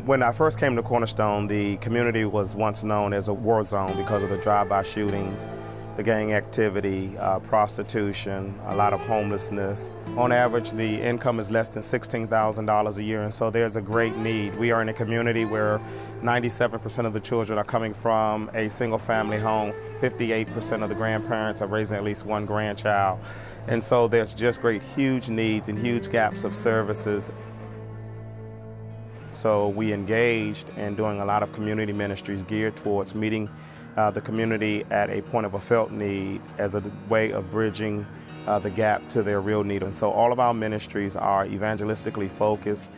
When I first came to Cornerstone, the community was once known as a war zone because of the drive-by shootings, the gang activity, prostitution, a lot of homelessness. On average, the income is less than $16,000 a year, and so there's a great need. We are in a community where 97% of the children are coming from a single-family home. 58% of the grandparents are raising at least one grandchild. And so there's just huge needs and huge gaps of services. So we engaged in doing a lot of community ministries geared towards meeting the community at a point of a felt need as a way of bridging the gap to their real need. And so all of our ministries are evangelistically focused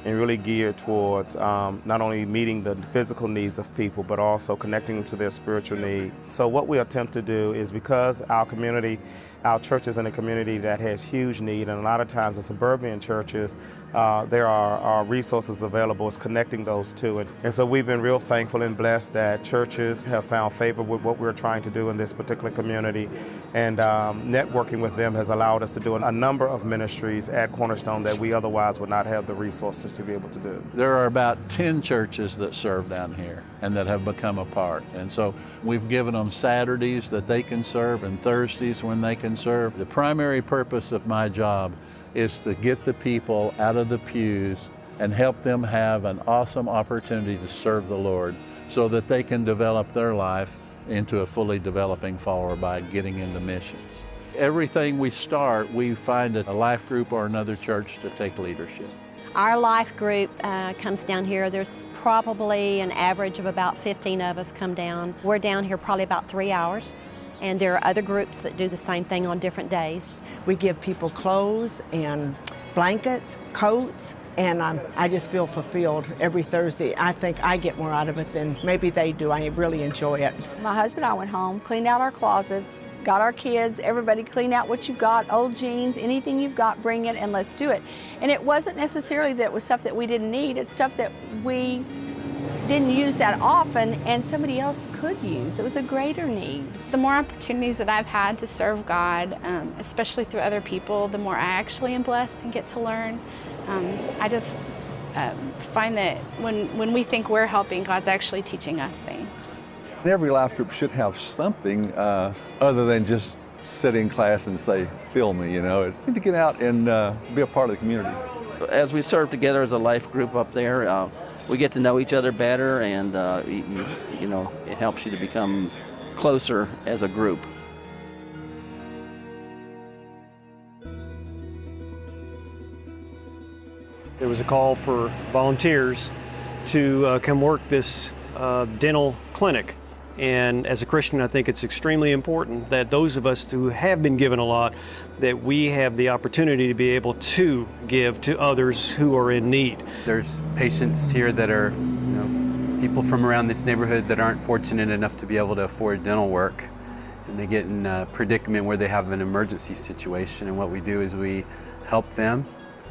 and really geared towards not only meeting the physical needs of people, but also connecting them to their spiritual need. So what we attempt to do is, because our church is in a community that has huge need, and a lot of times the suburban churches, there are resources available, is connecting those two. And so we've been real thankful and blessed that churches have found favor with what we're trying to do in this particular community. And networking with them has allowed us to do a number of ministries at Cornerstone that we otherwise would not have the resources to be able to do. There are about 10 churches that serve down here and that have become a part. And so we've given them Saturdays that they can serve and Thursdays when they can serve. The primary purpose of my job is to get the people out of the pews and help them have an awesome opportunity to serve the Lord so that they can develop their life into a fully developing follower by getting into missions. Everything we start, we find a life group or another church to take leadership. Our life group comes down here. There's probably an average of about 15 of us come down. We're down here probably about 3 hours, and there are other groups that do the same thing on different days. We give people clothes and blankets, coats, and I just feel fulfilled every Thursday. I think I get more out of it than maybe they do. I really enjoy it. My husband and I went home, cleaned out our closets, got our kids, everybody clean out what you've got, old jeans, anything you've got, bring it and let's do it. And it wasn't necessarily that it was stuff that we didn't need, it's stuff that we didn't use that often and somebody else could use. It was a greater need. The more opportunities that I've had to serve God, especially through other people, the more I actually am blessed and get to learn. I just find that when we think we're helping, God's actually teaching us things. Every life group should have something other than just sit in class and say, "Fill me," you know. You need to get out and be a part of the community. As we serve together as a life group up there, we get to know each other better, and you know, it helps you to become closer as a group. There was a call for volunteers to come work this dental clinic. And as a Christian, I think it's extremely important that those of us who have been given a lot, that we have the opportunity to be able to give to others who are in need. There's patients here that are, people from around this neighborhood that aren't fortunate enough to be able to afford dental work. And they get in a predicament where they have an emergency situation. And what we do is we help them,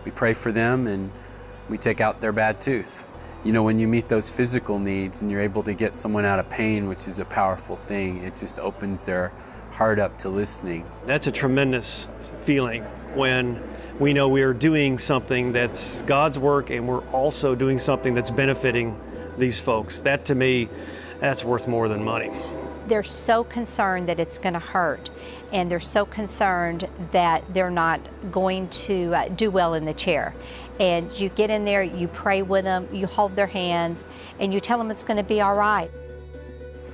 we pray for them, and we take out their bad tooth. You know, when you meet those physical needs and you're able to get someone out of pain, which is a powerful thing, it just opens their heart up to listening. That's a tremendous feeling when we know we are doing something that's God's work and we're also doing something that's benefiting these folks. That, to me, that's worth more than money. They're so concerned that it's going to hurt, and they're so concerned that they're not going to do well in the chair. And you get in there, you pray with them, you hold their hands, and you tell them it's going to be all right.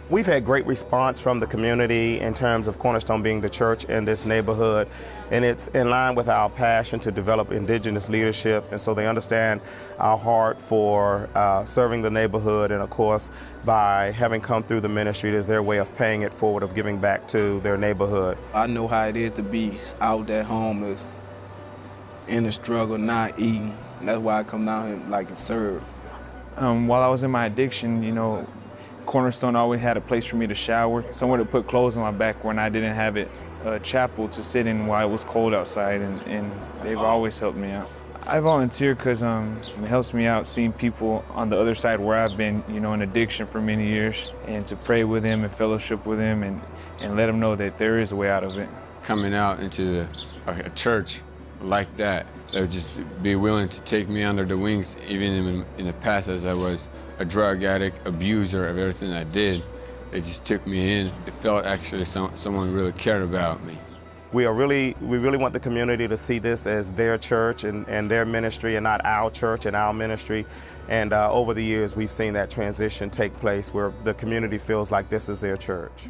We've had great response from the community in terms of Cornerstone being the church in this neighborhood, and it's in line with our passion to develop indigenous leadership, and so they understand our heart for serving the neighborhood, and of course by having come through the ministry, it is their way of paying it forward, of giving back to their neighborhood. I know how it is to be out there homeless, in the struggle, not eating, and that's why I come down here and serve. While I was in my addiction, Cornerstone always had a place for me to shower, somewhere to put clothes on my back when I didn't have it, a chapel to sit in while it was cold outside, and they've always helped me out. I volunteer because it helps me out seeing people on the other side where I've been, in addiction for many years, and to pray with them and fellowship with them and let them know that there is a way out of it. Coming out into a church like that. They would just be willing to take me under the wings, even in the past, as I was a drug addict, abuser of everything I did. They just took me in. It felt actually someone really cared about me. We really want the community to see this as their church and their ministry, and not our church and our ministry. And over the years, we've seen that transition take place where the community feels like this is their church.